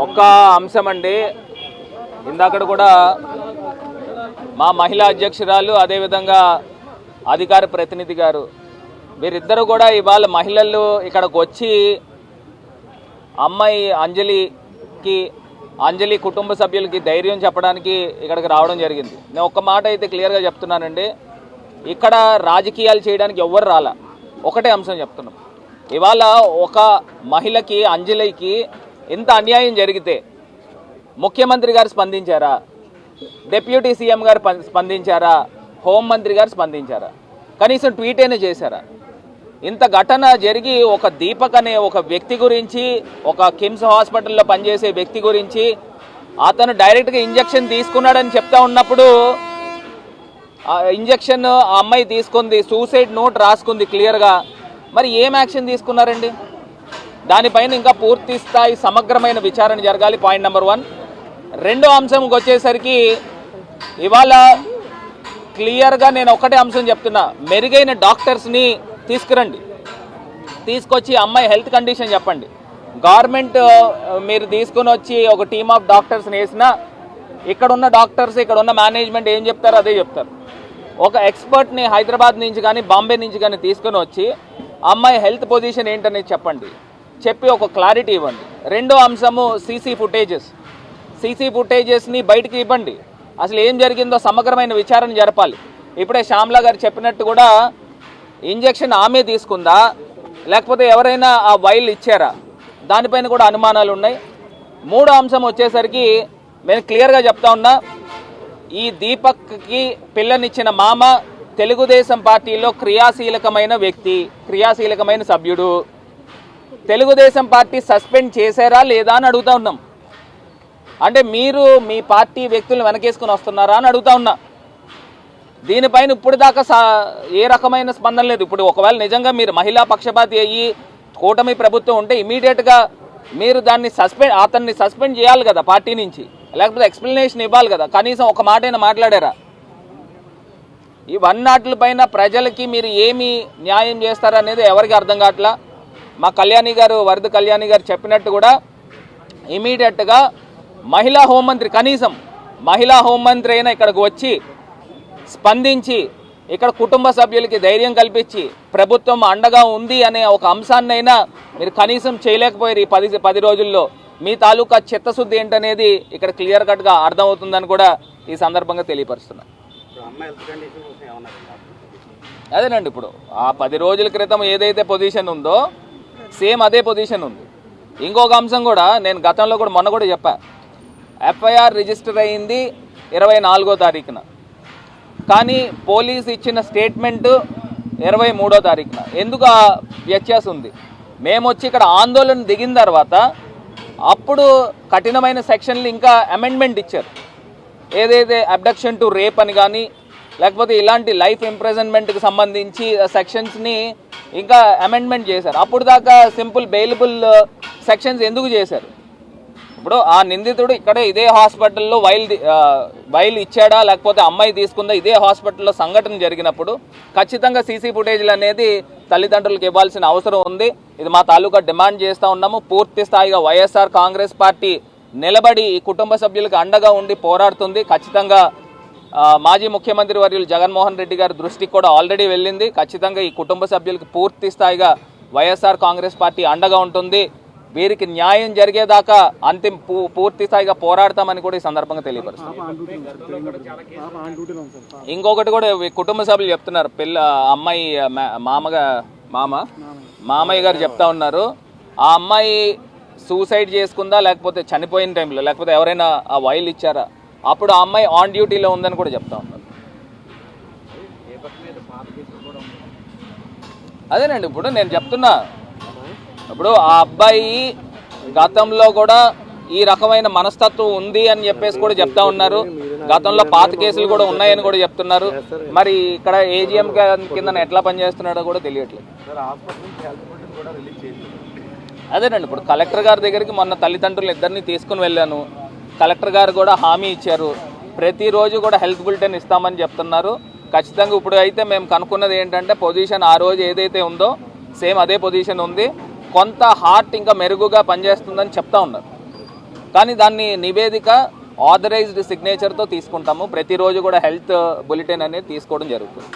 ఒక్క అంశం అండి, ఇందాక కూడా మా మహిళా అధ్యక్షురాలు అదేవిధంగా అధికార ప్రతినిధి గారు వీరిద్దరూ కూడా ఇవాళ మహిళలు ఇక్కడికి వచ్చి అమ్మాయి అంజలి కుటుంబ సభ్యులకి ధైర్యం చెప్పడానికి ఇక్కడికి రావడం జరిగింది. నేను ఒక్క మాట అయితే క్లియర్గా చెప్తున్నానండి, ఇక్కడ రాజకీయాలు చేయడానికి ఎవ్వరు రాలా. ఒకటే అంశం చెప్తున్నాం, ఇవాళ ఒక మహిళకి అంజలికి ఇంత అన్యాయం జరిగితే ముఖ్యమంత్రి గారు స్పందించారా, డిప్యూటీ సీఎం గారు స్పందించారా, హోంమంత్రి గారు స్పందించారా, కనీసం ట్వీట్ అయినా చేశారా? ఇంత ఘటన జరిగి ఒక దీపక్ అనే ఒక వ్యక్తి గురించి, ఒక కిమ్స్ హాస్పిటల్లో పనిచేసే వ్యక్తి గురించి అతను డైరెక్ట్గా ఇంజెక్షన్ తీసుకున్నాడని చెప్తా ఉన్నప్పుడు ఇంజెక్షన్ ఆ అమ్మాయి తీసుకుంది, సూసైడ్ నోట్ రాసుకుంది క్లియర్గా, మరి ఏం యాక్షన్ తీసుకున్నారండి? దానిపైన ఇంకా పూర్తి స్థాయి సమగ్రమైన విచారణ జరగాలి. Point number 1. రెండో అంశంకి వచ్చేసరికి ఇవాళ క్లియర్గా నేను ఒకటే అంశం చెప్తున్నా, మెరుగైన డాక్టర్స్ని తీసుకురండి, తీసుకొచ్చి అమ్మాయి హెల్త్ కండిషన్ చెప్పండి. గవర్నమెంట్ మీరు తీసుకుని వచ్చి ఒక టీమ్ ఆఫ్ డాక్టర్స్ని వేసినా ఇక్కడున్న డాక్టర్స్ ఇక్కడున్న మేనేజ్మెంట్ ఏం చెప్తారో అదే చెప్తారు. ఒక ఎక్స్పర్ట్ని హైదరాబాద్ నుంచి కానీ బాంబే నుంచి కానీ తీసుకుని వచ్చి అమ్మాయి హెల్త్ పొజిషన్ ఏంటనేది చెప్పండి, చెప్పి ఒక క్లారిటీ ఇవ్వండి. రెండో అంశము సీసీ ఫుటేజెస్ని బయటికి ఇవ్వండి, అసలు ఏం జరిగిందో సమగ్రమైన విచారణ జరపాలి. ఇప్పుడే శ్యామ్లా గారు చెప్పినట్టు కూడా ఇంజెక్షన్ ఆమె తీసుకుందా లేకపోతే ఎవరైనా ఆ వైల్ ఇచ్చారా, దానిపైన కూడా అనుమానాలు ఉన్నాయి. మూడో అంశం వచ్చేసరికి నేను క్లియర్గా చెప్తా ఉన్నా, ఈ దీపక్కి పిల్లనిచ్చిన మామ తెలుగుదేశం పార్టీలో క్రియాశీలకమైన వ్యక్తి, క్రియాశీలకమైన సభ్యుడు. తెలుగుదేశం పార్టీ సస్పెండ్ చేశారా లేదా అని అడుగుతా ఉన్నాం. అంటే మీరు మీ పార్టీ వ్యక్తులను వెనకేసుకుని వస్తున్నారా అని అడుగుతా ఉన్నా. దీనిపైన ఇప్పుడు దాకా ఏ రకమైన స్పందన లేదు. ఇప్పుడు ఒకవేళ నిజంగా మీరు మహిళా పక్షపాతి అయ్యి కూటమి ప్రభుత్వం ఉంటే ఇమీడియట్గా మీరు దాన్ని అతన్ని సస్పెండ్ చేయాలి కదా పార్టీ నుంచి, లేకపోతే ఎక్స్ప్లెనేషన్ ఇవ్వాలి కదా. కనీసం ఒక మాటైనా మాట్లాడారా? ఇవన్నాటిపైన ప్రజలకి మీరు ఏమి న్యాయం చేస్తారనేది ఎవరికి అర్థం కావట్లా. మా వరద కళ్యాణి గారు చెప్పినట్టు కూడా ఇమీడియట్గా మహిళా హోంమంత్రి, కనీసం మహిళా హోంమంత్రి అయినా ఇక్కడికి వచ్చి స్పందించి ఇక్కడ కుటుంబ సభ్యులకి ధైర్యం కల్పించి ప్రభుత్వం అండగా ఉంది అనే ఒక అంశాన్నైనా మీరు కనీసం చేయలేకపోయారు. ఈ 10 రోజుల్లో మీ తాలూకా చిత్తశుద్ధి ఏంటనేది ఇక్కడ క్లియర్ కట్గా అర్థమవుతుందని కూడా ఈ సందర్భంగా తెలియపరుస్తున్నాను. అదేనండి, ఇప్పుడు ఆ 10 రోజుల క్రితం ఏదైతే పొజిషన్ ఉందో సేమ్ అదే పొజిషన్ ఉంది. ఇంకొక అంశం కూడా నేను గతంలో కూడా మొన్న కూడా చెప్పా, ఎఫ్ఐఆర్ రిజిస్టర్ అయింది 24వ తారీఖున, కానీ పోలీసు ఇచ్చిన స్టేట్మెంటు 23వ తారీఖున. ఎందుకు ఆ వ్యత్యాసం ఉంది? మేము వచ్చి ఇక్కడ ఆందోళన దిగిన తర్వాత అప్పుడు కఠినమైన సెక్షన్లు ఇంకా అమెండ్మెంట్ ఇచ్చారు. ఏదైతే అబ్డక్షన్ టు రేప్ అని కానీ లేకపోతే ఇలాంటి లైఫ్ ఇంప్రిజన్మెంట్కి సంబంధించి సెక్షన్స్ని ఇంకా అమెండ్మెంట్ చేశారు. అప్పుడు దాకా సింపుల్ బెయిలబుల్ సెక్షన్స్ ఎందుకు చేశారు? ఇప్పుడు ఆ నిందితుడు ఇక్కడే ఇదే హాస్పిటల్లో వైల్ ఇచ్చాడా లేకపోతే అమ్మాయి తీసుకుందా, ఇదే హాస్పిటల్లో సంఘటన జరిగినప్పుడు ఖచ్చితంగా సీసీ ఫుటేజ్లు అనేది తల్లిదండ్రులకు ఇవ్వాల్సిన అవసరం ఉంది. ఇది మా తాలూకా డిమాండ్ చేస్తూ ఉన్నాము. పూర్తి స్థాయిగా వైఎస్ఆర్ కాంగ్రెస్ పార్టీ నిలబడి ఈ కుటుంబ సభ్యులకు అండగా ఉండి పోరాడుతుంది. ఖచ్చితంగా మాజీ ముఖ్యమంత్రి వర్యులు జగన్మోహన్ రెడ్డి గారి దృష్టికి కూడా ఆల్రెడీ వెళ్ళింది. ఖచ్చితంగా ఈ కుటుంబ సభ్యులకు పూర్తి స్థాయిగా వైఎస్ఆర్ కాంగ్రెస్ పార్టీ అండగా ఉంటుంది. వీరికి న్యాయం జరిగేదాకా పూర్తి స్థాయిగా పోరాడతామని కూడా ఈ సందర్భంగా తెలియపరుస్తాం. ఇంకొకటి కూడా కుటుంబ సభ్యులు చెప్తున్నారు, అమ్మాయి మామయ్య గారు చెప్తా ఉన్నారు, ఆ అమ్మాయి సూసైడ్ చేసుకుందా లేకపోతే చనిపోయిన టైంలో లేకపోతే ఎవరైనా ఆ వైల్ ఇచ్చారా, అప్పుడు ఆ అమ్మాయి ఆన్ డ్యూటీలో ఉందని కూడా చెప్తా ఉన్నారు. అదేనండి, ఇప్పుడు నేను చెప్తున్నా, ఇప్పుడు ఆ అబ్బాయి గతంలో కూడా ఈ రకమైన మనస్తత్వం ఉంది అని చెప్పేసి కూడా చెప్తా ఉన్నారు. గతంలో పాత కేసులు కూడా ఉన్నాయని కూడా చెప్తున్నారు. మరి ఇక్కడ ఏజీఎం కింద ఎట్లా పనిచేస్తున్నాడో కూడా తెలియట్లేదు. అదేనండి, ఇప్పుడు కలెక్టర్ గారి దగ్గరికి మొన్న తల్లిదండ్రులు ఇద్దరిని తీసుకుని వెళ్ళాను. కలెక్టర్ గారు కూడా హామీ ఇచ్చారు, ప్రతిరోజు కూడా హెల్త్ బులెటిన్ ఇస్తామని చెప్తున్నారు. ఖచ్చితంగా ఇప్పుడు అయితే మేము కనుక్కున్నది ఏంటంటే పొజిషన్ ఆ రోజు ఏదైతే ఉందో సేమ్ అదే పొజిషన్ ఉంది. కొంత హార్ట్ ఇంకా మెరుగుగా పనిచేస్తుందని చెప్తా ఉన్నారు. కానీ దాన్ని నివేదిక ఆథరైజ్డ్ సిగ్నేచర్తో తీసుకుంటాము. ప్రతిరోజు కూడా హెల్త్ బులెటిన్ అనేది తీసుకోవడం జరుగుతుంది.